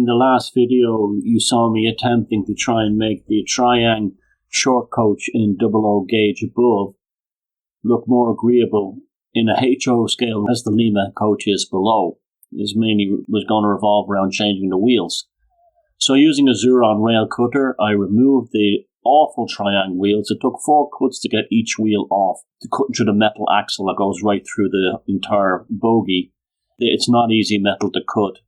the last video, you saw me attempting to try and make the Triang short coach in 00 gauge above look more agreeable in a HO scale as the Lima coach is below. This mainly was going to revolve around changing the wheels. So using a Zuron rail cutter, I removed the awful Triang wheels. It took 4 cuts to get each wheel off, to cut through the metal axle that goes right through the entire bogie. It's not easy metal to cut.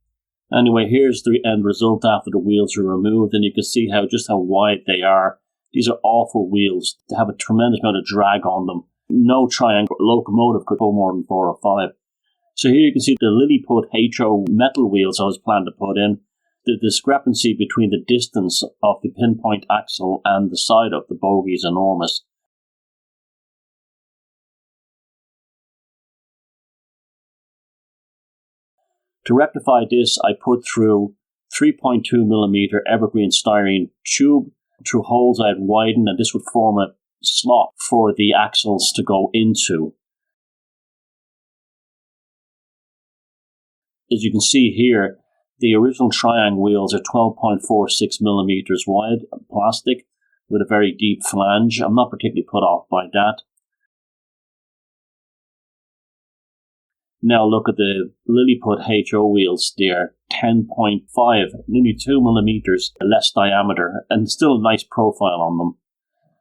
Anyway, here's the end result after the wheels are removed, and you can see just how wide they are. These are awful wheels. They have a tremendous amount of drag on them. No Triang locomotive could go more than 4 or 5. So here you can see the Liliput HO metal wheels I was planning to put in. The discrepancy between the distance of the pinpoint axle and the side of the bogie is enormous. To rectify this, I put through 3.2mm evergreen styrene tube through holes I had widened, and this would form a slot for the axles to go into. As you can see here, the original Triang wheels are 12.46mm wide, plastic, with a very deep flange. I'm not particularly put off by that. Now look at the Liliput HO wheels. They're 10.5, nearly 2mm less diameter, and still a nice profile on them.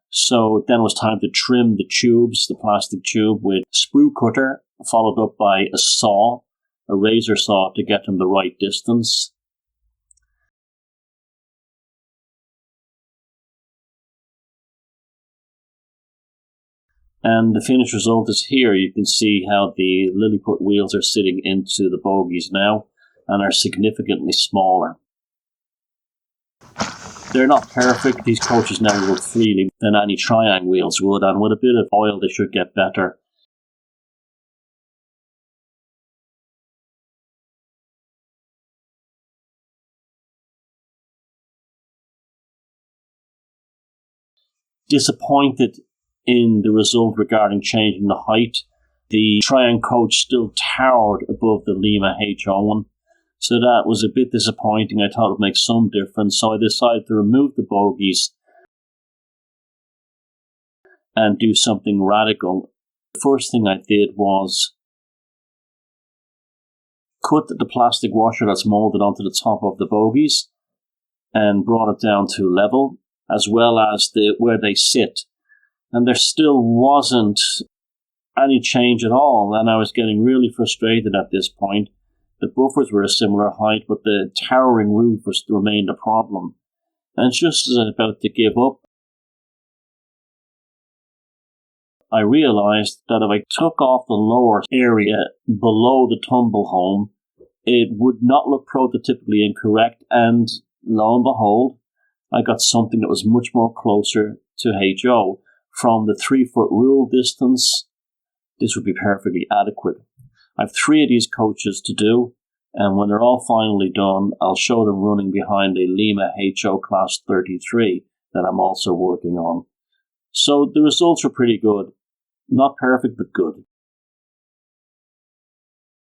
So then it was time to trim the tubes, the plastic tube, with sprue cutter, followed up by a saw, a razor saw to get them the right distance. And the finished result is here. You can see how the Liliput wheels are sitting into the bogies now and are significantly smaller. They're not perfect. These coaches now run freely than any Triang wheels would, and with a bit of oil they should get better. Disappointed in the result regarding changing the height. The Triang coach still towered above the Lima HO one, so that was a bit disappointing. I thought it would make some difference, so I decided to remove the bogies and do something radical. The first thing I did was cut the plastic washer that's molded onto the top of the bogies and brought it down to level, as well as where they sit. And there still wasn't any change at all, and I was getting really frustrated at this point. The buffers were a similar height, but the towering roof remained a problem. And just as I was about to give up, I realized that if I took off the lower area below the tumble home, it would not look prototypically incorrect, and lo and behold, I got something that was much more closer to HO. From the 3-foot rule distance, this would be perfectly adequate. I have 3 of these coaches to do, and when they're all finally done, I'll show them running behind a Lima HO Class 33 that I'm also working on. So the results are pretty good. Not perfect, but good.